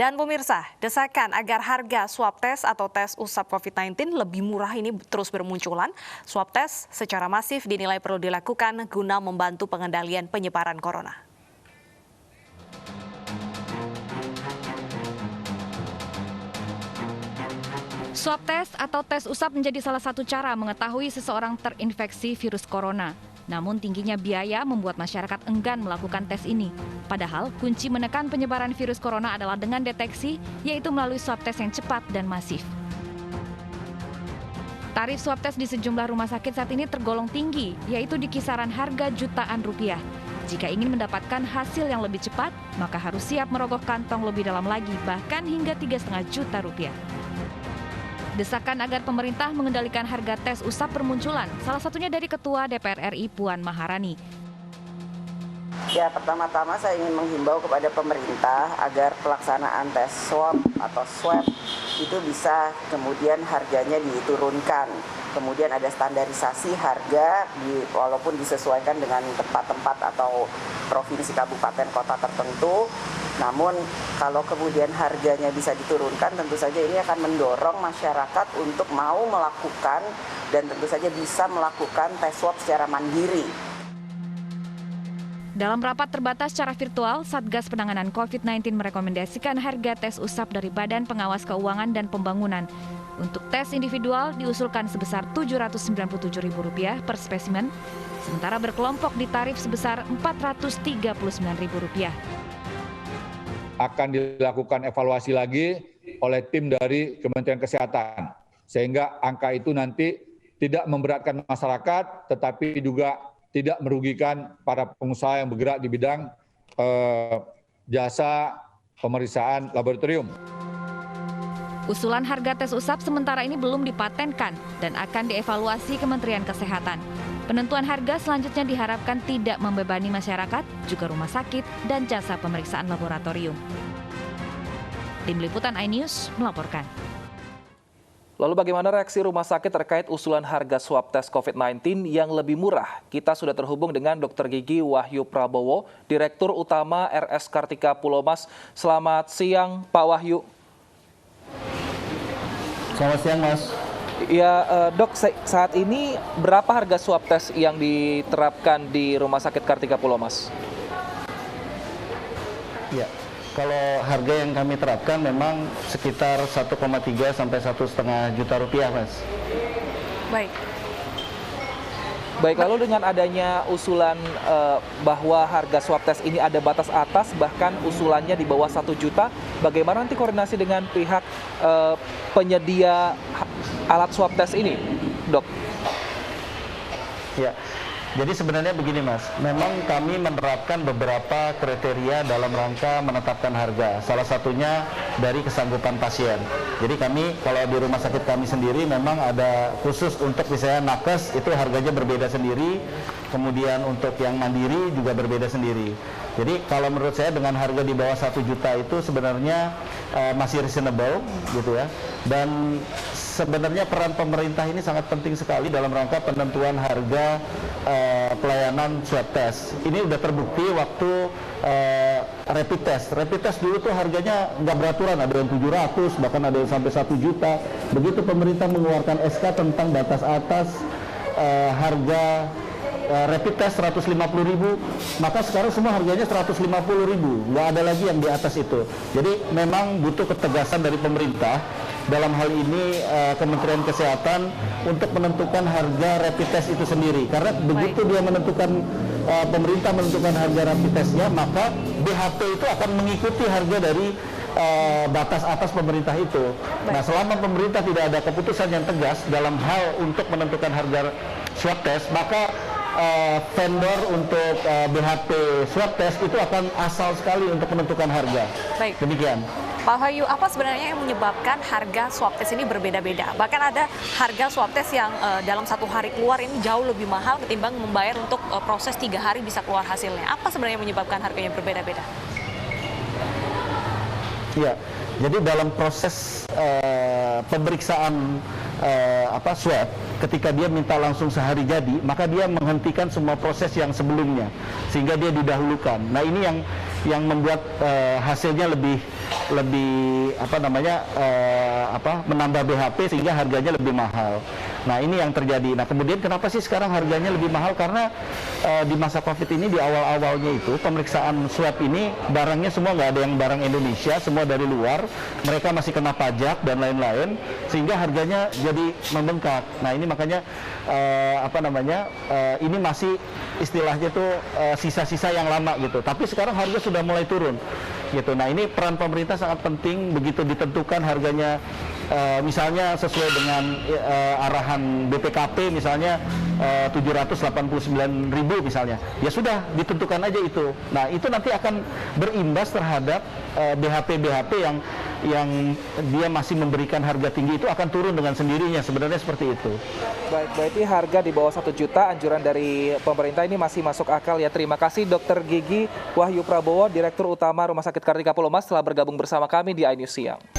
Dan pemirsa, desakan agar harga swab tes atau tes usap COVID-19 lebih murah ini terus bermunculan. Swab tes secara masif dinilai perlu dilakukan guna membantu pengendalian penyebaran corona. Swab tes atau tes usap menjadi salah satu cara mengetahui seseorang terinfeksi virus corona. Namun tingginya biaya membuat masyarakat enggan melakukan tes ini. Padahal kunci menekan penyebaran virus corona adalah dengan deteksi, yaitu melalui swab tes yang cepat dan masif. Tarif swab tes di sejumlah rumah sakit saat ini tergolong tinggi, yaitu di kisaran harga jutaan rupiah. Jika ingin mendapatkan hasil yang lebih cepat, maka harus siap merogoh kantong lebih dalam lagi, bahkan hingga 3,5 juta rupiah. Desakan agar pemerintah mengendalikan harga tes usap bermunculan, salah satunya dari Ketua DPR RI Puan Maharani. Ya, pertama-tama saya ingin menghimbau kepada pemerintah agar pelaksanaan tes swab atau swab itu bisa kemudian harganya diturunkan. Kemudian ada standarisasi harga walaupun disesuaikan dengan tempat-tempat atau provinsi, kabupaten, kota tertentu. Namun kalau kemudian harganya bisa diturunkan, tentu saja ini akan mendorong masyarakat untuk mau melakukan dan tentu saja bisa melakukan tes swab secara mandiri. Dalam rapat terbatas secara virtual, Satgas Penanganan COVID-19 merekomendasikan harga tes usap dari Badan Pengawas Keuangan dan Pembangunan. Untuk tes individual diusulkan sebesar Rp797.000 per spesimen, sementara berkelompok ditarif sebesar Rp439.000. Akan dilakukan evaluasi lagi oleh tim dari Kementerian Kesehatan, sehingga angka itu nanti tidak memberatkan masyarakat, tetapi juga tidak merugikan para pengusaha yang bergerak di bidang jasa pemeriksaan laboratorium. Usulan harga tes usap sementara ini belum dipatenkan dan akan dievaluasi Kementerian Kesehatan. Penentuan harga selanjutnya diharapkan tidak membebani masyarakat, juga rumah sakit, dan jasa pemeriksaan laboratorium. Tim Liputan iNews melaporkan. Lalu bagaimana reaksi rumah sakit terkait usulan harga swab tes COVID-19 yang lebih murah? Kita sudah terhubung dengan Dr. Gigi Wahyu Prabowo, Direktur Utama RS Kartika Pulomas. Selamat siang, Pak Wahyu. Selamat siang, Mas. Ya, Dok, saat ini berapa harga swab tes yang diterapkan di Rumah Sakit Kartika Pulomas? Ya, kalau harga yang kami terapkan memang sekitar 1,3 sampai 1,5 juta rupiah, Mas. Baik, lalu dengan adanya usulan bahwa harga swab tes ini ada batas atas, bahkan usulannya di bawah 1 juta, bagaimana nanti koordinasi dengan pihak penyedia alat swab tes ini, Dok? Ya, jadi sebenarnya begini, Mas. Memang kami menerapkan beberapa kriteria dalam rangka menetapkan harga. Salah satunya dari kesanggupan pasien. Jadi kami kalau di rumah sakit kami sendiri memang ada khusus untuk misalnya nakes itu harganya berbeda sendiri. Kemudian untuk yang mandiri juga berbeda sendiri. Jadi kalau menurut saya dengan harga di bawah 1 juta itu sebenarnya masih reasonable gitu ya. Dan sebenarnya peran pemerintah ini sangat penting sekali dalam rangka penentuan harga pelayanan swab test. Ini udah terbukti waktu rapid test. Rapid test dulu tuh harganya nggak beraturan, ada yang 700, bahkan ada yang sampai 1 juta. Begitu pemerintah mengeluarkan SK tentang batas atas harga rapid test 150.000, maka sekarang semua harganya 150.000, nggak ada lagi yang di atas itu. Jadi memang butuh ketegasan dari pemerintah dalam hal ini Kementerian Kesehatan untuk menentukan harga rapid test itu sendiri. Karena begitu dia menentukan, pemerintah menentukan harga rapid testnya, maka BHP itu akan mengikuti harga dari batas atas pemerintah itu. Nah, selama pemerintah tidak ada keputusan yang tegas dalam hal untuk menentukan harga swab test, maka vendor untuk BHP swab test itu akan asal sekali untuk menentukan harga. Baik. Demikian. Pak Wahyu, apa sebenarnya yang menyebabkan harga swab test ini berbeda-beda? Bahkan ada harga swab test yang dalam 1 hari keluar ini jauh lebih mahal ketimbang membayar untuk proses 3 hari bisa keluar hasilnya. Apa sebenarnya yang menyebabkan harganya berbeda-beda? Ya, jadi dalam proses pemeriksaan swab, ketika dia minta langsung sehari jadi, maka dia menghentikan semua proses yang sebelumnya, sehingga dia didahulukan. Nah, ini yang membuat hasilnya lebih menambah BHP sehingga harganya lebih mahal. Nah, ini yang terjadi. Nah, kemudian kenapa sih sekarang harganya lebih mahal? Karena di masa Covid ini, di awal-awalnya itu pemeriksaan swab ini barangnya semua nggak ada yang barang Indonesia, semua dari luar, mereka masih kena pajak dan lain-lain, sehingga harganya jadi membengkak. Nah, ini makanya ini masih istilahnya tuh sisa-sisa yang lama gitu. Tapi sekarang harga sudah mulai turun gitu. Nah, ini peran pemerintah sangat penting, begitu ditentukan harganya misalnya sesuai dengan arahan BPKP misalnya 789.000 misalnya, ya sudah ditentukan aja itu. Nah, itu nanti akan berimbas terhadap BHP yang dia masih memberikan harga tinggi, itu akan turun dengan sendirinya, sebenarnya seperti itu. Baik, berarti harga di bawah 1 juta anjuran dari pemerintah ini masih masuk akal ya. Terima kasih Dr. Gigi Wahyu Prabowo, Direktur Utama Rumah Sakit Kartika Pulomas, telah bergabung bersama kami di iNews Siang.